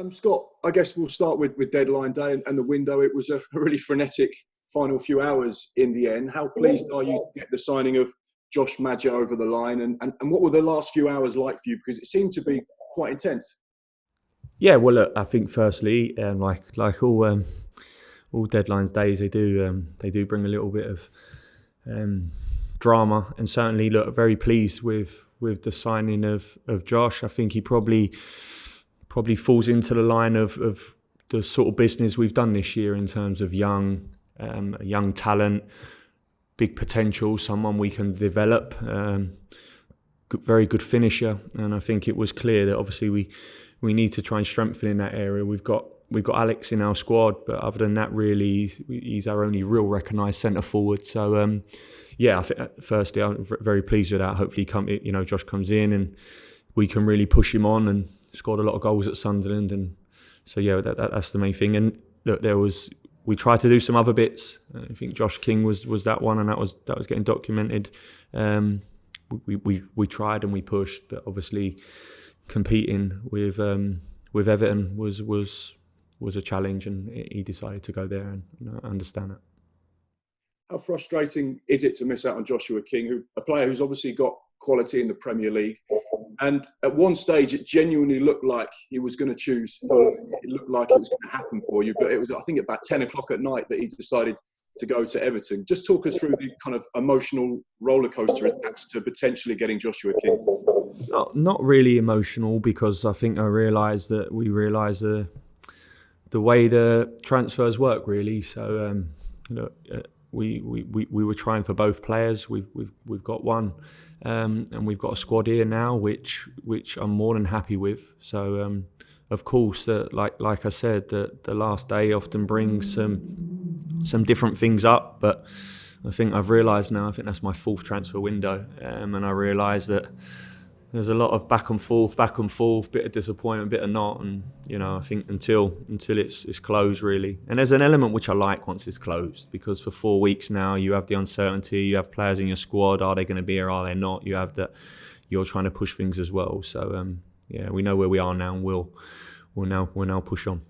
Scott, I guess we'll start with deadline day and the window. It was a really frenetic final few hours in the end. How pleased are you to get the signing of Josh Maja over the line? And what were the last few hours like for you? Because it seemed to be quite intense. Yeah, well, look, I think firstly, like all deadlines days, they do bring a little bit of drama, and certainly look very pleased with the signing of Josh. I think he probably falls into the line of the sort of business we've done this year in terms of young talent, big potential, someone we can develop, very good finisher. And I think it was clear that obviously we need to try and strengthen in that area. We've got Alex in our squad, but other than that, really, he's our only real recognised centre forward. So yeah, I think firstly, I'm very pleased with that. Hopefully, Josh comes in and we can really push him on, and scored a lot of goals at Sunderland, and so yeah, that's the main thing. And look, we tried to do some other bits. I think Josh King was that one, and that was getting documented. We tried and we pushed, but obviously competing with Everton was a challenge, and he decided to go there, and I understand that. How frustrating is it to miss out on Joshua King, a player who's obviously got quality in the Premier League? And at one stage, it genuinely looked like he was going to choose Fulham. It looked like it was going to happen for you. But it was, I think, about 10 o'clock at night that he decided to go to Everton. Just talk us through the kind of emotional roller coaster attached to potentially getting Joshua King. Not really emotional, because I think we realised the way the transfers work, really. So we were trying for both players. We've got one, and we've got a squad here now, which I'm more than happy with. So of course, like I said, the last day often brings some different things up. But I think I've realised now, I think that's my fourth transfer window, and I realise that there's a lot of back and forth, bit of disappointment, bit of not, and I think until it's closed, really. And there's an element which I like once it's closed, because for 4 weeks now you have the uncertainty, you have players in your squad, are they going to be here, are they not? You have that, you're trying to push things as well. So yeah, we know where we are now, and we'll now push on.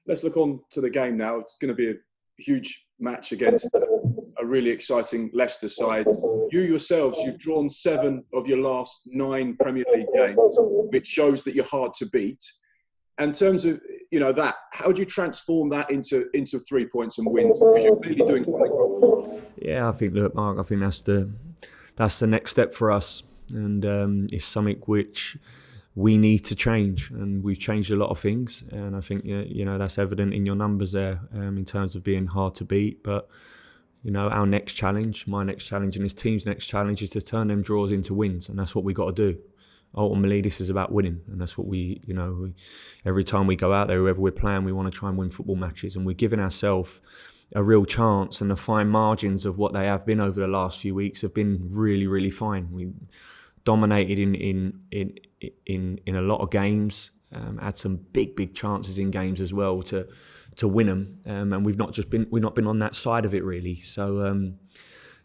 Let's look on to the game now. It's going to be a huge match against a really exciting Leicester side. You yourselves, you've drawn 7 of your last 9 Premier League games, which shows that you're hard to beat. In terms of that, how do you transform that into 3 points and wins? Because you're clearly doing something wrong. Yeah, I think, look, Mark, I think that's the next step for us, and it's something which we need to change, and we've changed a lot of things, and I think that's evident in your numbers there, in terms of being hard to beat. But our next challenge, my next challenge, and his team's next challenge is to turn them draws into wins, and that's what we got to do. Ultimately, this is about winning, and that's what we every time we go out there, whoever we're playing, we want to try and win football matches, and we're giving ourselves a real chance. And the fine margins of what they have been over the last few weeks have been really, really fine. We dominated in a lot of games, had some big chances in games as well to win them, and we've not been on that side of it, really. So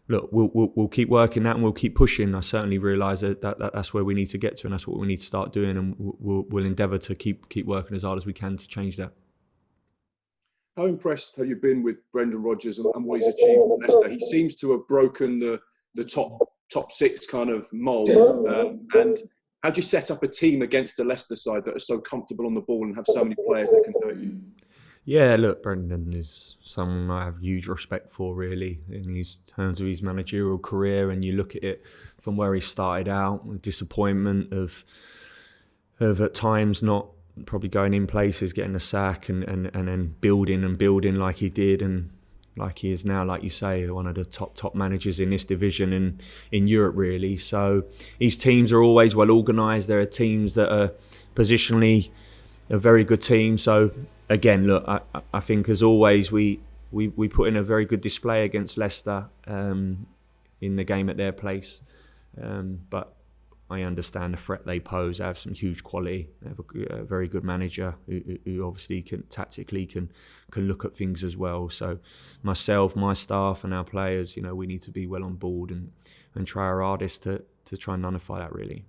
look, we'll keep working that, and we'll keep pushing. I certainly realise that's where we need to get to, and that's what we need to start doing, and we'll endeavour to keep working as hard as we can to change that. How impressed have you been with Brendan Rodgers and what he's achieved at Leicester? He seems to have broken the top 6 kind of mould. And how do you set up a team against a Leicester side that are so comfortable on the ball and have so many players that can hurt you? Yeah, look, Brendan is someone I have huge respect for, really, in terms of his managerial career. And you look at it from where he started out, the disappointment of at times not probably going in places, getting a sack, and then building like he did, and like he is now, like you say, one of the top managers in this division and in Europe, really. So his teams are always well organised. There are teams that are positionally a very good team. So again, look, I think as always we put in a very good display against Leicester in the game at their place. But I understand the threat they pose. They have some huge quality. They have a very good manager who obviously can look at things as well. So myself, my staff and our players, we need to be well on board and try our hardest to try and nullify that, really.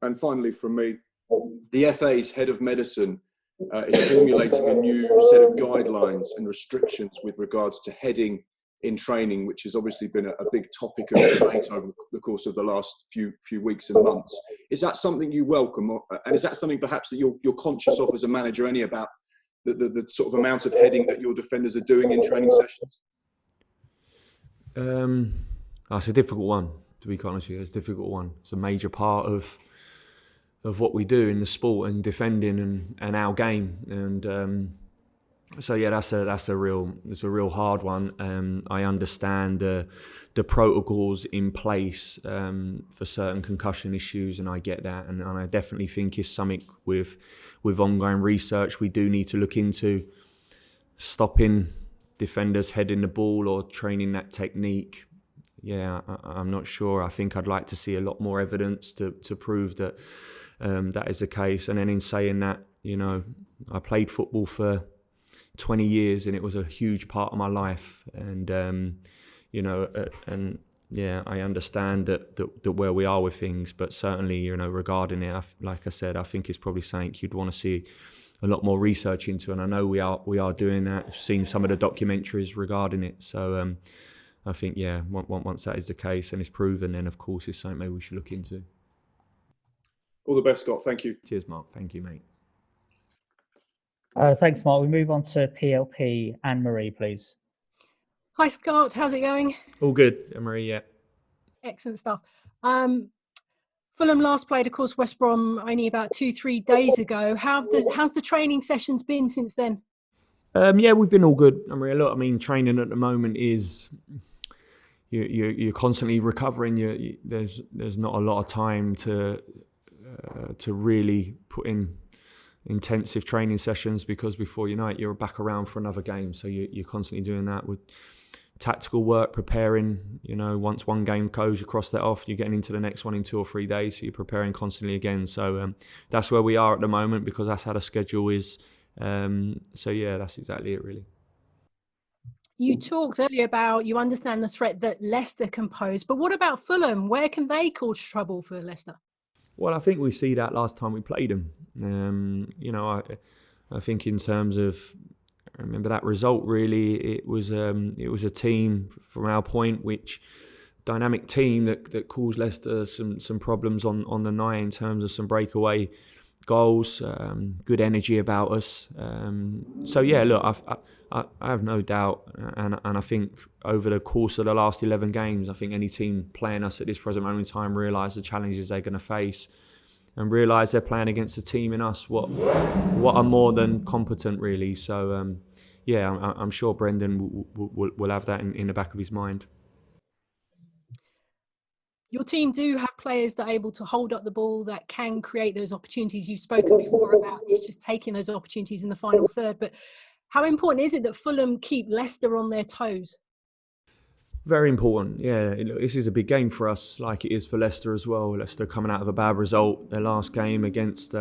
And finally from me, the FA's head of medicine is formulating a new set of guidelines and restrictions with regards to heading in training, which has obviously been a big topic of debate over the course of the last few weeks and months. Is that something you welcome, and is that something perhaps that you're conscious of as a manager, about the sort of amount of heading that your defenders are doing in training sessions? That's a difficult one, to be honest with you. It's a difficult one. It's a major part of what we do in the sport and defending and our game. And so yeah, that's a real hard one. I understand the protocols in place for certain concussion issues, and I get that, and I definitely think it's something with ongoing research we do need to look into, stopping defenders heading the ball or training that technique. Yeah, I'm not sure. I think I'd like to see a lot more evidence to prove that that is the case. And then in saying that, I played football for 20 years and it was a huge part of my life. And, I understand that where we are with things, but certainly, regarding it, like I said, I think it's probably something you'd want to see a lot more research into. And I know we are doing that. I've seen some of the documentaries regarding it. So I think, once that is the case and it's proven, then of course it's something maybe we should look into. All the best, Scott. Thank you. Cheers, Mark. Thank you, mate. Thanks, Mark. We move on to PLP. Anne-Marie, please. Hi, Scott. How's it going? All good, Anne-Marie, yeah. Excellent stuff. Fulham last played, of course, West Brom only about 2-3 days ago. How's the training sessions been since then? We've been all good, Anne-Marie. Look, training at the moment is... You're constantly recovering. There's not a lot of time to really put in intensive training sessions, because before you know it, you're back around for another game. So you're constantly doing that with tactical work, preparing. Once one game goes, you cross that off, you're getting into the next one in 2 or 3 days. So you're preparing constantly again. So that's where we are at the moment, because that's how the schedule is. That's exactly it, really. You talked earlier about you understand the threat that Leicester can pose, but what about Fulham? Where can they cause trouble for Leicester? Well, I think we see that last time we played them. I think in terms of, I remember that result. Really, it was a team from our point, which dynamic team that caused Leicester some problems on the night in terms of some breakaway goals, good energy about us. I have no doubt, and I think over the course of the last 11 games, I think any team playing us at this present moment in time realise the challenges they're going to face, and realise they're playing against a team in us what are more than competent, really. So I'm sure Brendan will have that in the back of his mind. Your team do have players that are able to hold up the ball, that can create those opportunities. You've spoken before about it's just taking those opportunities in the final third. But how important is it that Fulham keep Leicester on their toes? Very important, yeah. This is a big game for us, like it is for Leicester as well. Leicester coming out of a bad result, their last game against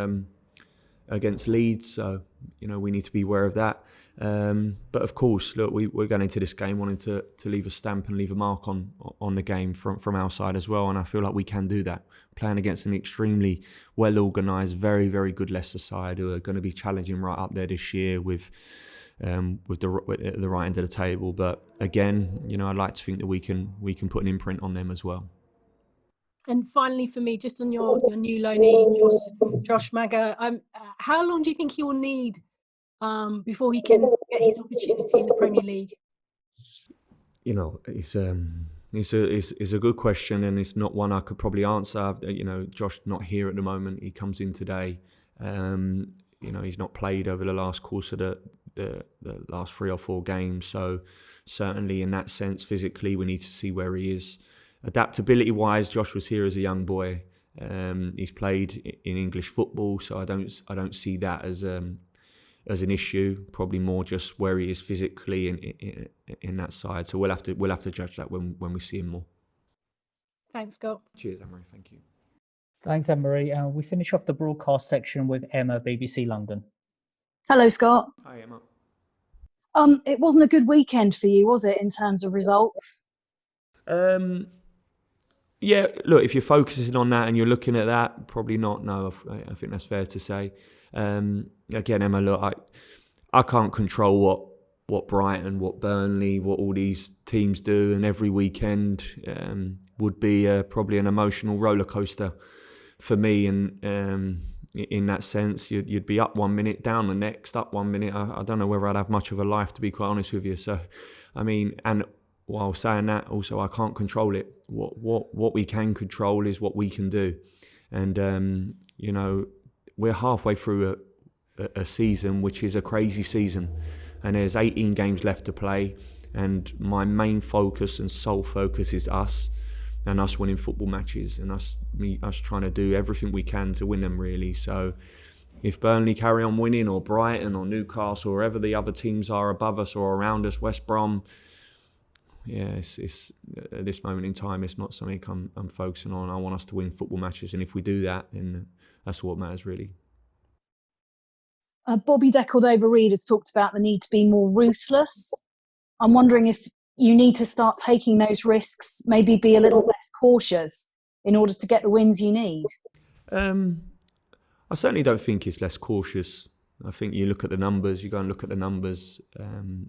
Leeds, so we need to be aware of that. But of course, look, we're going into this game wanting to leave a stamp and leave a mark on the game from our side as well, and I feel like we can do that. Playing against an extremely well organised, very, very good Leicester side who are going to be challenging right up there this year with the right end of the table. But again, I'd like to think that we can put an imprint on them as well. And finally, for me, just on your new loanee, Josh Maga, how long do you think he will need before he can get his opportunity in the Premier League? It's a good question, and it's not one I could probably answer. Josh not here at the moment. He comes in today. He's not played over the last course of the last 3 or 4 games. So certainly in that sense, physically, we need to see where he is. Adaptability-wise, Josh was here as a young boy. He's played in English football, so I don't see that as an issue. Probably more just where he is physically in that side. So we'll have to judge that when we see him more. Thanks, Scott. Cheers, Anne-Marie. Thank you. Thanks, Anne-Marie. We finish off the broadcast section with Emma, BBC London. Hello, Scott. Hi, Emma. It wasn't a good weekend for you, was it, in terms of results? Yeah, look, if you're focusing on that and you're looking at that, probably not. No, I think that's fair to say. Again, Emma, look, I can't control what Brighton, what Burnley, what all these teams do, and every weekend would be probably an emotional roller coaster for me. And in that sense, you'd be up 1 minute, down the next, up 1 minute. I don't know whether I'd have much of a life, to be quite honest with you. So, I mean, and while saying that, also I can't control it. What we can control is what we can do, and we're halfway through a season which is a crazy season, and there's 18 games left to play, and my main focus and sole focus is us winning football matches, and us trying to do everything we can to win them, really. So if Burnley carry on winning, or Brighton or Newcastle, or wherever the other teams are above us or around us, West Brom, it's at this moment in time, it's not something I'm focusing on. I want us to win football matches, and if we do that, then that's what matters, really. Bobby Decordova-Reid has talked about the need to be more ruthless. I'm wondering if you need to start taking those risks, maybe be a little less cautious in order to get the wins you need. I certainly don't think it's less cautious. I think you look at the numbers, you go and look at the numbers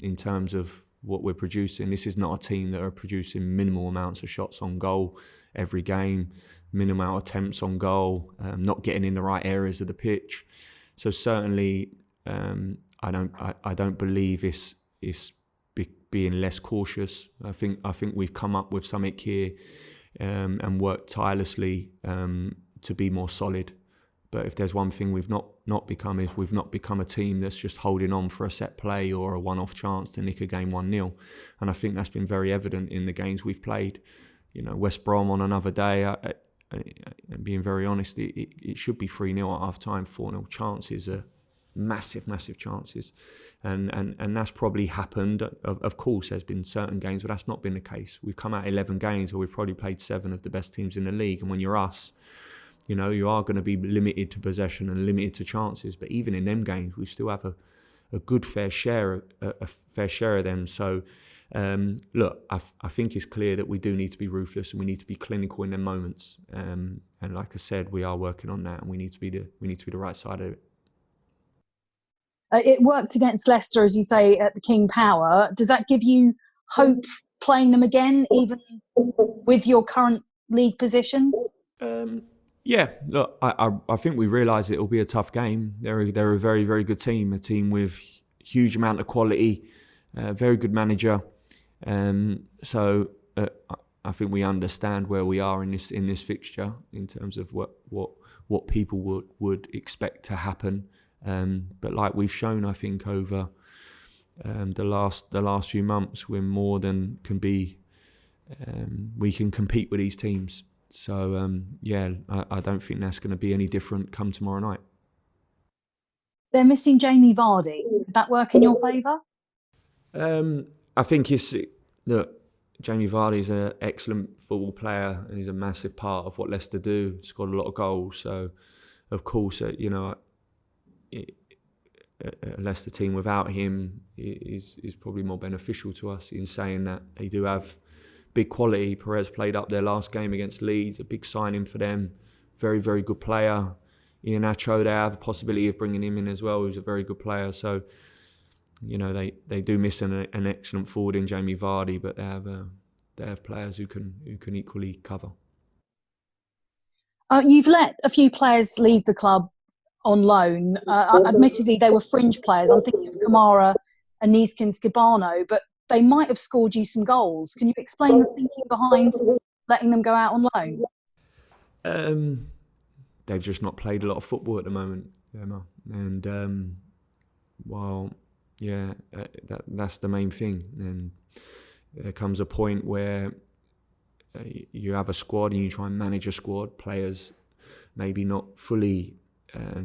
in terms of what we're producing. This is not a team that are producing minimal amounts of shots on goal every game, minimal amount of attempts on goal, not getting in the right areas of the pitch. So certainly, I don't believe it's being less cautious. I think we've come up with something here and worked tirelessly to be more solid. But if there's one thing we've not become, is we've not become a team that's just holding on for a set play or a one-off chance to nick a game 1-0. And I think that's been very evident in the games we've played. West Brom on another day, and being very honest, it should be 3-0 at half-time, 4-0 chances are massive chances. And that's probably happened. Of course, there's been certain games, but that's not been the case. We've come out 11 games where we've probably played 7 of the best teams in the league. And when you're us, you are going to be limited to possession and limited to chances. But even in them games, we still have a good fair share of them. So, look, I think it's clear that we do need to be ruthless and we need to be clinical in them moments. And like I said, we are working on that, and we need to be the right side of it. It worked against Leicester, as you say, at the King Power. Does that give you hope playing them again, even with your current league positions? Yeah, look, I think we realise it will be a tough game. They're a very, very good team, a team with huge amount of quality, very good manager. So I think we understand where we are in this fixture in terms of what people would expect to happen. But like we've shown, I think over the last few months, we're more than can be. We can compete with these teams. So, I don't think that's going to be any different come tomorrow night. They're missing Jamie Vardy. Would that work in your favour? I think Jamie Vardy is an excellent football player, and he's a massive part of what Leicester do. Scored a lot of goals. So, of course, a Leicester team without him is probably more beneficial to us, in saying that they do have big quality. Perez played up their last game against Leeds, a big signing for them. Very, very good player. Iheanacho, they have a possibility of bringing him in as well, who's a very good player. So, they do miss an excellent forward in Jamie Vardy, but they have players who can equally cover. You've let a few players leave the club on loan. Admittedly, they were fringe players. I'm thinking of Kamara and Neeskens Skibano, but they might have scored you some goals. Can you explain the thinking behind letting them go out on loan? They've just not played a lot of football at the moment, Emma. And that's the main thing. And there comes a point where you have a squad and you try and manage a squad. Players maybe not fully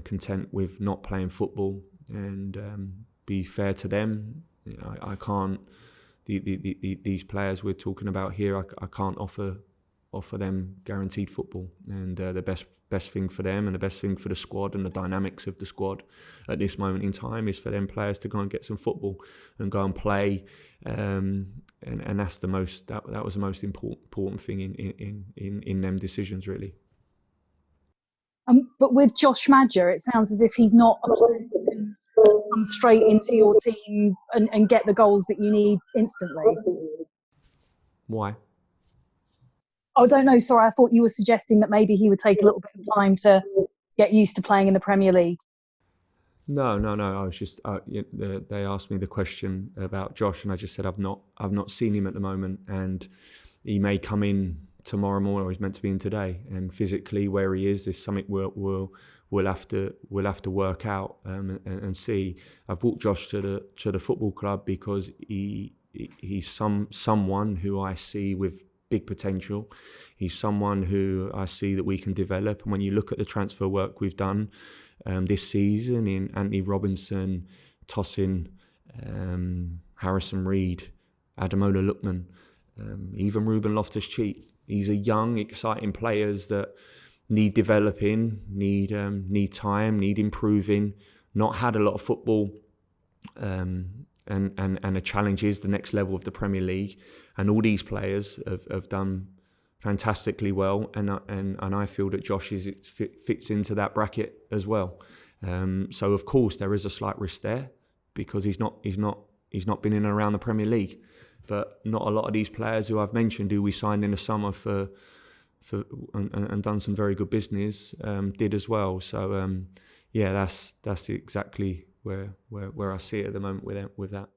content with not playing football, and be fair to them. I can't. These players we're talking about here, I can't offer offer them guaranteed football, and the best thing for them and the best thing for the squad and the dynamics of the squad at this moment in time is for them players to go and get some football and go and play, and that's that was the most important thing in them decisions, really. But with Josh Maja, it sounds as if he's not a player who can come straight into your team and get the goals that you need instantly. Why? I don't know, sorry, I thought you were suggesting that maybe he would take a little bit of time to get used to playing in the Premier League. No. I was just they asked me the question about Josh, and I just said I've not seen him at the moment, and he may come in tomorrow morning, or he's meant to be in today. And physically, where he is something we'll have to work out and see. I've brought Josh to the football club because he's someone who I see with big potential. He's someone who I see that we can develop. And when you look at the transfer work we've done this season in Antonee Robinson, Tosin, Harrison Reed, Ademola Lookman, even Ruben Loftus-Cheek, these are young, exciting players that need developing, need time, need improving, not had a lot of football, and the challenge is the next level of the Premier League, and all these players have done fantastically well, and I feel that Josh fits into that bracket as well. So of course there is a slight risk there because he's not been in and around the Premier League, but not a lot of these players who I've mentioned who we signed in the summer and done some very good business did as well. So that's exactly where I see it at the moment with that.